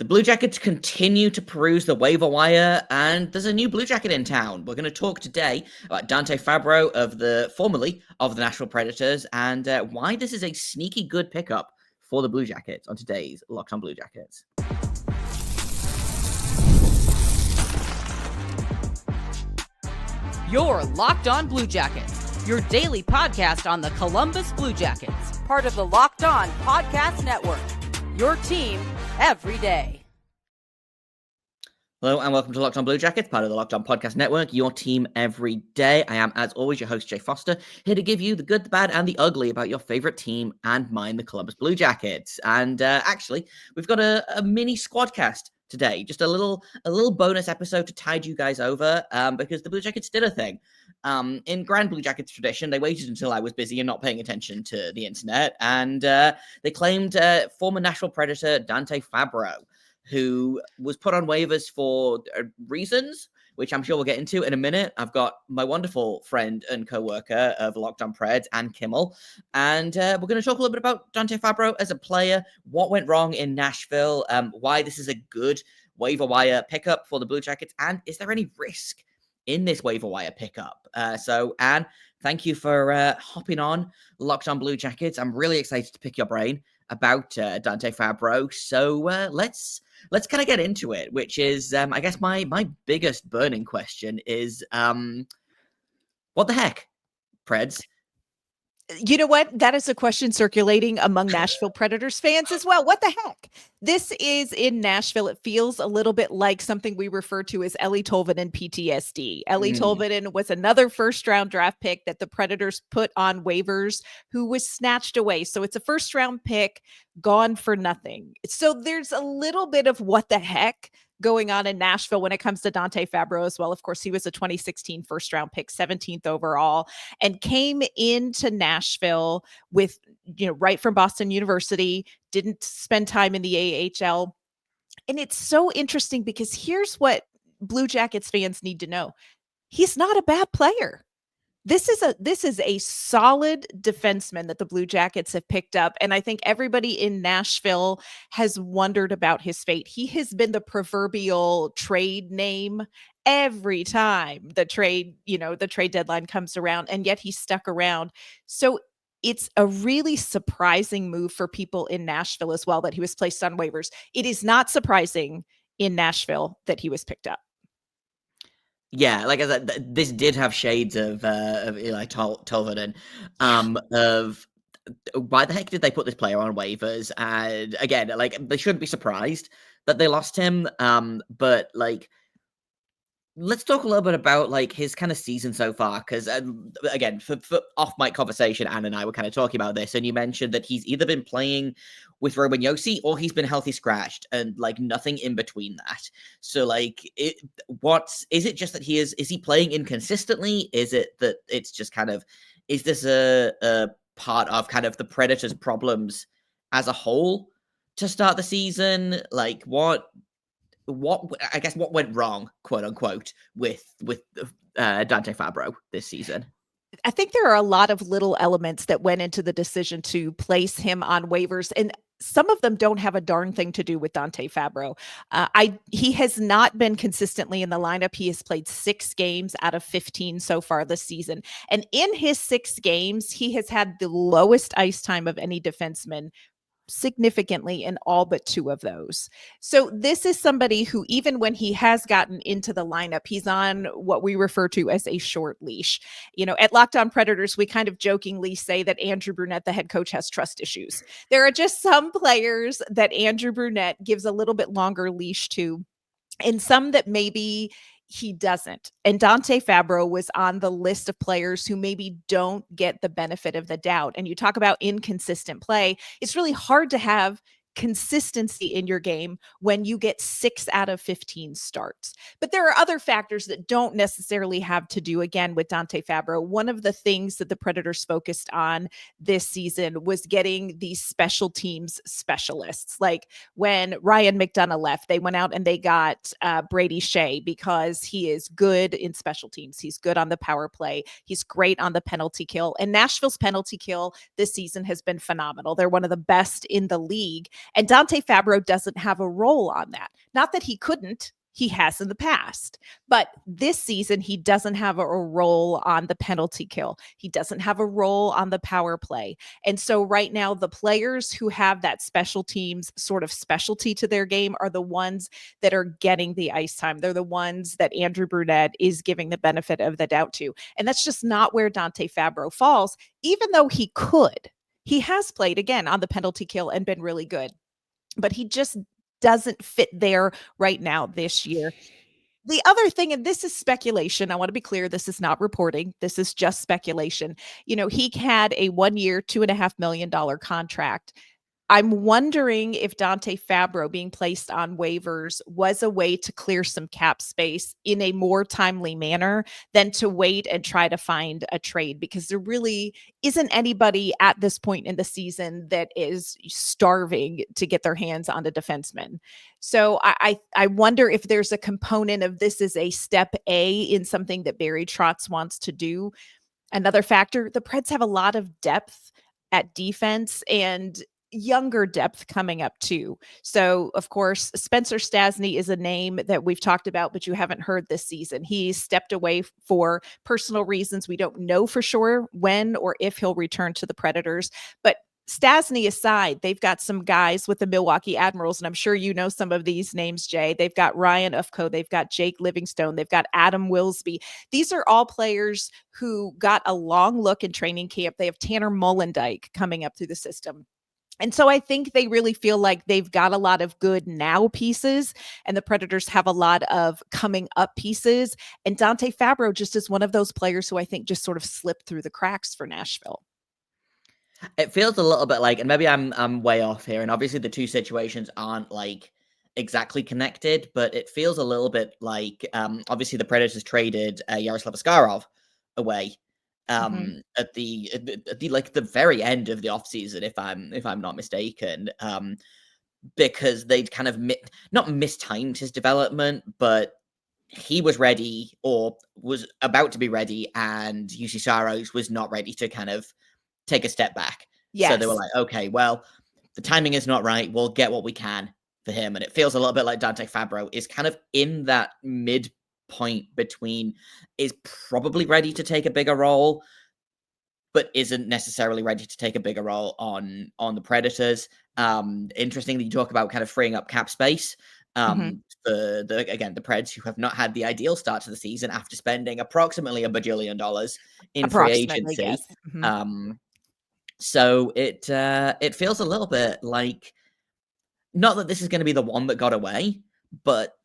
The Blue Jackets continue to peruse the waiver wire, and there's a new Blue Jacket in town. We're going to talk today about Dante Fabbro formerly of the Nashville Predators, and why this is a sneaky good pickup for the Blue Jackets on today's Locked On Blue Jackets. You're Locked On Blue Jackets, your daily podcast on the Columbus Blue Jackets, part of the Locked On Podcast Network, your team every day. Hello and welcome to Locked On Blue Jackets, part of the Locked On Podcast Network, your team every day. I am, as always, your host, Jay Foster, here to give you the good, the bad, and the ugly about your favorite team and mine, the Columbus Blue Jackets. And actually, we've got a mini squadcast today, just a little bonus episode to tide you guys over, because the Blue Jackets did a thing. In Grand Blue Jackets tradition, they waited until I was busy and not paying attention to the internet, and they claimed former Nashville Predator Dante Fabbro, who was put on waivers for reasons, which I'm sure we'll get into in a minute. I've got my wonderful friend and co-worker of Locked On Preds, and Kimmel, and we're going to talk a little bit about Dante Fabbro as a player, what went wrong in Nashville, why this is a good waiver wire pickup for the Blue Jackets, and is there any risk in this waiver wire pickup? So, Anne, thank you for hopping on Locked On Blue Jackets. I'm really excited to pick your brain about Dante Fabbro. So let's kind of get into it, which is, I guess my biggest burning question is, what the heck, Preds? You know what? That is a question circulating among Nashville Predators fans as well. What the heck? This is in Nashville. It feels a little bit like something we refer to as Eeli Tolvanen PTSD. Eeli Tolvanen was another first-round draft pick that the Predators put on waivers who was snatched away. So it's a first-round pick gone for nothing. So there's a little bit of what the heck going on in Nashville when it comes to Dante Fabbro as well. Of course, he was a 2016 first round pick, 17th overall, and came into Nashville with, right from Boston University, didn't spend time in the AHL. And it's so interesting because here's what Blue Jackets fans need to know. He's not a bad player. This is a solid defenseman that the Blue Jackets have picked up. And I think everybody in Nashville has wondered about his fate. He has been the proverbial trade name every time the trade deadline comes around, and yet he's stuck around. So it's a really surprising move for people in Nashville as well that he was placed on waivers. It is not surprising in Nashville that he was picked up. Yeah, like I said, this did have shades of Eeli Tolvanen, of why the heck did they put this player on waivers? And again, like, they shouldn't be surprised that they lost him, but like, let's talk a little bit about like his kind of season so far, because again, for off-mic conversation, Anne and I were kind of talking about this, and you mentioned that he's either been playing with Roman Josi or he's been healthy scratched, and like nothing in between that. So like, is it just that is he playing inconsistently? Is it that it's just kind of, is this a part of kind of the Predators' problems as a whole to start the season? Like what went wrong, quote unquote, with Dante Fabbro this season? I think there are a lot of little elements that went into the decision to place him on waivers, and some of them don't have a darn thing to do with Dante Fabbro. He has not been consistently in the lineup. He has played 6 games out of 15 so far this season. And in his 6 games, he has had the lowest ice time of any defenseman, significantly in all but 2 of those. So this is somebody who, even when he has gotten into the lineup, he's on what we refer to as a short leash. At Locked On Predators, we kind of jokingly say that Andrew Brunette, the head coach, has trust issues. There are just some players that Andrew Brunette gives a little bit longer leash to, and some that maybe he doesn't. And Dante Fabbro was on the list of players who maybe don't get the benefit of the doubt. And you talk about inconsistent play. It's really hard to have consistency in your game when you get 6 out of 15 starts. But there are other factors that don't necessarily have to do, again, with Dante Fabbro. One of the things that the Predators focused on this season was getting these special teams specialists. Like when Ryan McDonough left, they went out and they got Brady Shea because he is good in special teams. He's good on the power play. He's great on the penalty kill. And Nashville's penalty kill this season has been phenomenal. They're one of the best in the league. And Dante Fabbro doesn't have a role on that. Not that he couldn't, he has in the past. But this season, he doesn't have a role on the penalty kill. He doesn't have a role on the power play. And so right now, the players who have that special teams sort of specialty to their game are the ones that are getting the ice time. They're the ones that Andrew Brunette is giving the benefit of the doubt to. And that's just not where Dante Fabbro falls, even though he could. He has played again on the penalty kill and been really good, but he just doesn't fit there right now this year. The other thing, and this is speculation, I want to be clear, this is not reporting, this is just speculation. He had a 1 year, $2.5 million contract. I'm wondering if Dante Fabbro being placed on waivers was a way to clear some cap space in a more timely manner than to wait and try to find a trade, because there really isn't anybody at this point in the season that is starving to get their hands on a defenseman. So I wonder if there's a component of this is a step A in something that Barry Trotz wants to do. Another factor, the Preds have a lot of depth at defense and younger depth coming up too. So of course, Spencer Stastny is a name that we've talked about, but you haven't heard this season. He's stepped away for personal reasons. We don't know for sure when or if he'll return to the Predators, but Stastny aside, they've got some guys with the Milwaukee Admirals, and I'm sure you know some of these names, Jay. They've got Ryan Ufko, they've got Jake Livingstone, they've got Adam Wilsby. These are all players who got a long look in training camp. They have Tanner Mollendijk coming up through the system. And so I think they really feel like they've got a lot of good now pieces, and the Predators have a lot of coming up pieces. And Dante Fabbro just is one of those players who I think just sort of slipped through the cracks for Nashville. It feels a little bit like, and maybe I'm way off here, and obviously the two situations aren't like exactly connected, but it feels a little bit like obviously the Predators traded Yaroslav Askarov away at the like the very end of the offseason, if I'm not mistaken, because they'd kind of not mistimed his development, but he was ready or was about to be ready, and UC Saros was not ready to kind of take a step back. Yes. So they were like, okay, well, the timing is not right. We'll get what we can for him. And it feels a little bit like Dante Fabbro is kind of in that midpoint between is probably ready to take a bigger role, but isn't necessarily ready to take a bigger role on the Predators. Interesting that you talk about kind of freeing up cap space. For the Preds, who have not had the ideal start to the season after spending approximately $1 bajillion in free agency. Yes. So it feels a little bit like, not that this is going to be the one that got away, but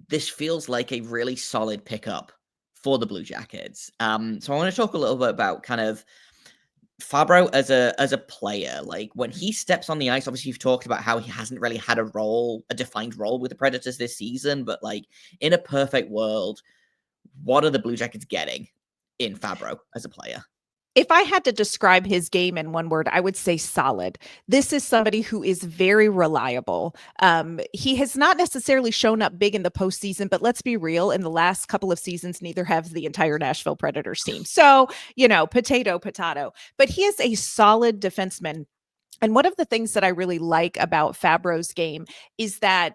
this feels like a really solid pickup for the Blue Jackets. So I want to talk a little bit about kind of Fabbro as a player. Like when he steps on the ice, obviously you've talked about how he hasn't really had a defined role with the Predators this season, but like in a perfect world, what are the Blue Jackets getting in Fabbro as a player? If I had to describe his game in one word, I would say solid. This is somebody who is very reliable. He has not necessarily shown up big in the postseason, but let's be real, in the last couple of seasons, neither has the entire Nashville Predators team. So, potato. But he is a solid defenseman. And one of the things that I really like about Fabbro's game is that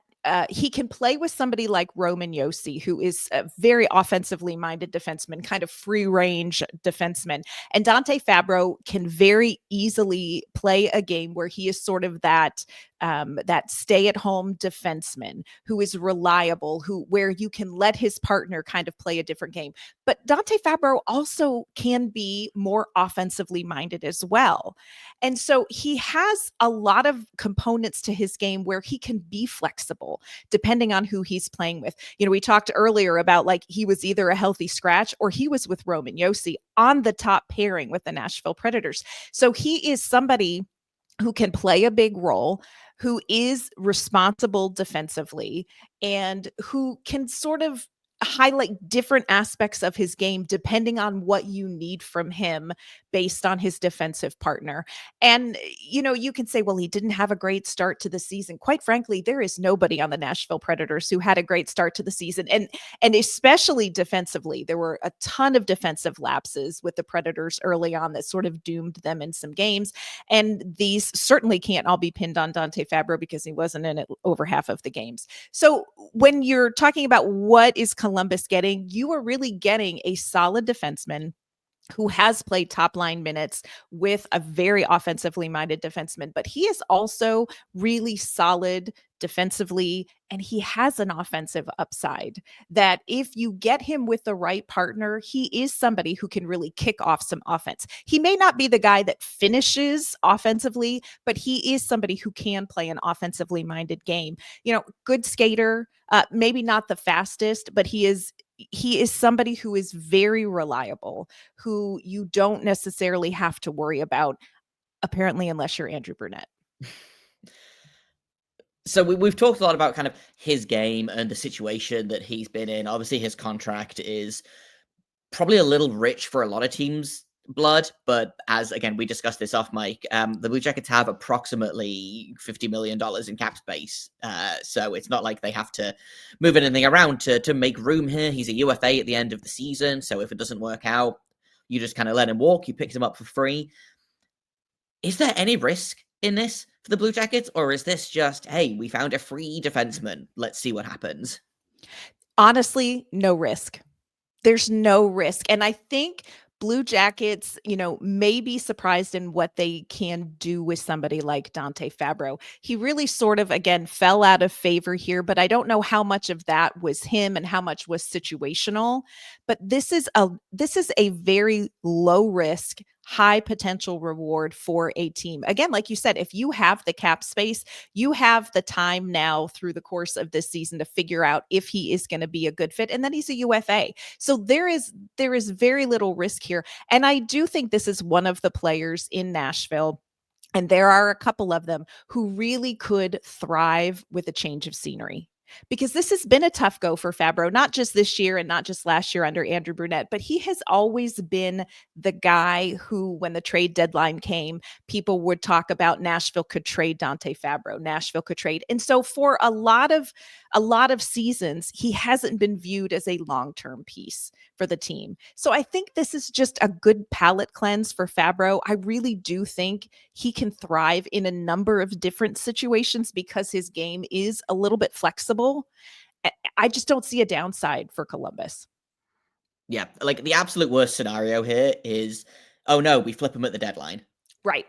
he can play with somebody like Roman Josi, who is a very offensively minded defenseman, kind of free range defenseman. And Dante Fabbro can very easily play a game where he is sort of that stay-at-home defenseman who is reliable, where you can let his partner kind of play a different game. But Dante Fabbro also can be more offensively minded as well. And so he has a lot of components to his game where he can be flexible depending on who he's playing with. We talked earlier about like he was either a healthy scratch or he was with Roman Josi on the top pairing with the Nashville Predators. So he is somebody who can play a big role, who is responsible defensively, and who can sort of highlight different aspects of his game depending on what you need from him based on his defensive partner. And, you can say, well, he didn't have a great start to the season. Quite frankly, there is nobody on the Nashville Predators who had a great start to the season. And especially defensively, there were a ton of defensive lapses with the Predators early on that sort of doomed them in some games. And these certainly can't all be pinned on Dante Fabbro because he wasn't in it over half of the games. So when you're talking about what is Columbus getting, you are really getting a solid defenseman who has played top line minutes with a very offensively minded defenseman, but he is also really solid defensively, and he has an offensive upside that if you get him with the right partner, he is somebody who can really kick off some offense. He may not be the guy that finishes offensively, but he is somebody who can play an offensively minded game. Good skater, maybe not the fastest, but he is somebody who is very reliable, who you don't necessarily have to worry about, apparently, unless you're Andrew Brunette. So we've talked a lot about kind of his game and the situation that he's been in. Obviously, his contract is probably a little rich for a lot of teams' blood, but as, again, we discussed this off mic, the Blue Jackets have approximately $50 million in cap space. So it's not like they have to move anything around to make room here. He's a UFA at the end of the season. So if it doesn't work out, you just kind of let him walk. You picked him up for free. Is there any risk in this for the Blue Jackets, or is this just, hey, we found a free defenseman, let's see what happens? Honestly, no risk. There's no risk. And I think Blue Jackets, may be surprised in what they can do with somebody like Dante Fabbro. He really sort of, again, fell out of favor here, but I don't know how much of that was him and how much was situational. But this is a very low risk, high potential reward for a team. Again, like you said, if you have the cap space, you have the time now through the course of this season to figure out if he is going to be a good fit. And then he's a UFA. So there is very little risk here. And I do think this is one of the players in Nashville, and there are a couple of them, who really could thrive with a change of scenery. Because this has been a tough go for Fabbro, not just this year and not just last year under Andrew Brunette, but he has always been the guy who, when the trade deadline came, people would talk about Nashville could trade Dante Fabbro. Nashville could trade. And so for a lot of seasons, he hasn't been viewed as a long-term piece for the team. So I think this is just a good palate cleanse for Fabbro. I really do think he can thrive in a number of different situations because his game is a little bit flexible. I just don't see a downside for Columbus. Yeah, like the absolute worst scenario here is, oh no, we flip him at the deadline. Right.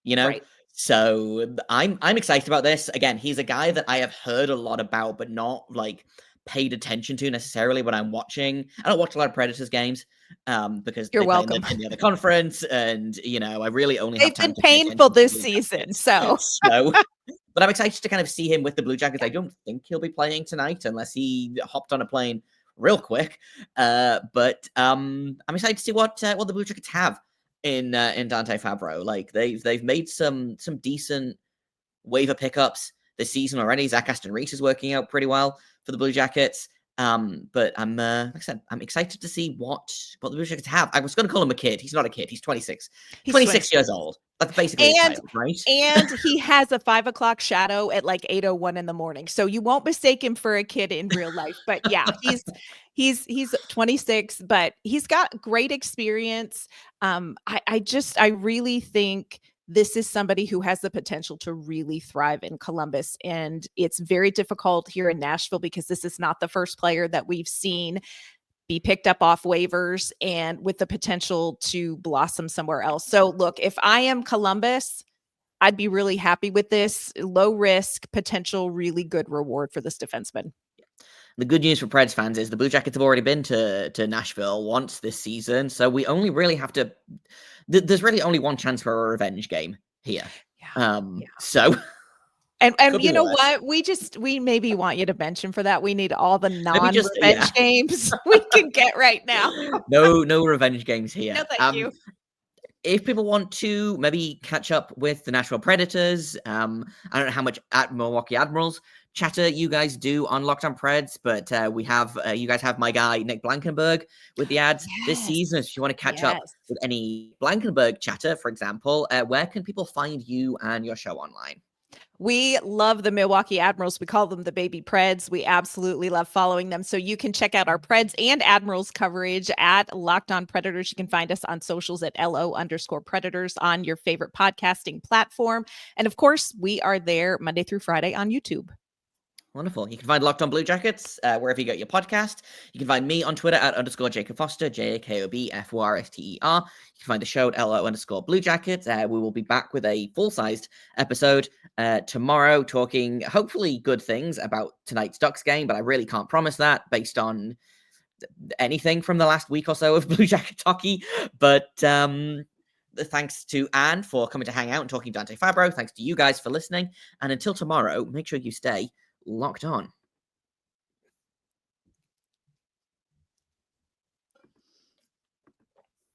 Right. So I'm excited about this. Again, he's a guy that I have heard a lot about, but not like paid attention to necessarily when I'm watching. I don't watch a lot of Predators games because you're welcome in the other conference, and I really only have time. They've been painful this season, so. But I'm excited to kind of see him with the Blue Jackets. I don't think he'll be playing tonight unless he hopped on a plane real quick. But I'm excited to see what the Blue Jackets have in Dante Fabbro. Like they've made some decent waiver pickups this season already. Zach Aston Reese is working out pretty well for the Blue Jackets. But I'm like I said, I'm excited to see what the Blue Jackets have. I was going to call him a kid. He's not a kid. He's 26. He's 26 years old. That's basically his title, right? And he has a 5:00 shadow at like 8:01 in the morning. So you won't mistake him for a kid in real life. But yeah, he's 26, but he's got great experience. I really think this is somebody who has the potential to really thrive in Columbus. And it's very difficult here in Nashville because this is not the first player that we've seen be picked up off waivers and with the potential to blossom somewhere else. So look, if I am Columbus, I'd be really happy with this. Low risk, potential, really good reward for this defenseman. The good news for Preds fans is the Blue Jackets have already been to Nashville once this season. So we only really have to, there's really only one chance for a revenge game here. So. And you know what? We maybe want you to mention for that. We need all the non-revenge games we can get right now. No revenge games here. No, thank you. if people want to maybe catch up with the Nashville Predators, I don't know how much at Milwaukee Admirals chatter you guys do on Locked On Preds, but we have you guys have my guy Nick Blankenberg with the ads this season. If you want to catch up with any Blankenberg chatter, for example, where can people find you and your show online? We love the Milwaukee Admirals. We call them the baby Preds. We absolutely love following them. So you can check out our Preds and Admirals coverage at Locked On Predators. You can find us on socials at LO_Predators on your favorite podcasting platform. And of course, we are there Monday through Friday on YouTube. Wonderful. You can find Locked On Blue Jackets wherever you get your podcast. You can find me on Twitter at _Jacob Foster, JAKOBFORSTER. You can find the show at LO_Blue Jackets. We will be back with a full-sized episode tomorrow, talking hopefully good things about tonight's Ducks game, but I really can't promise that based on anything from the last week or so of Blue Jackets hockey. But thanks to Anne for coming to hang out and talking Dante Fabbro. Thanks to you guys for listening. And until tomorrow, make sure you stay locked on.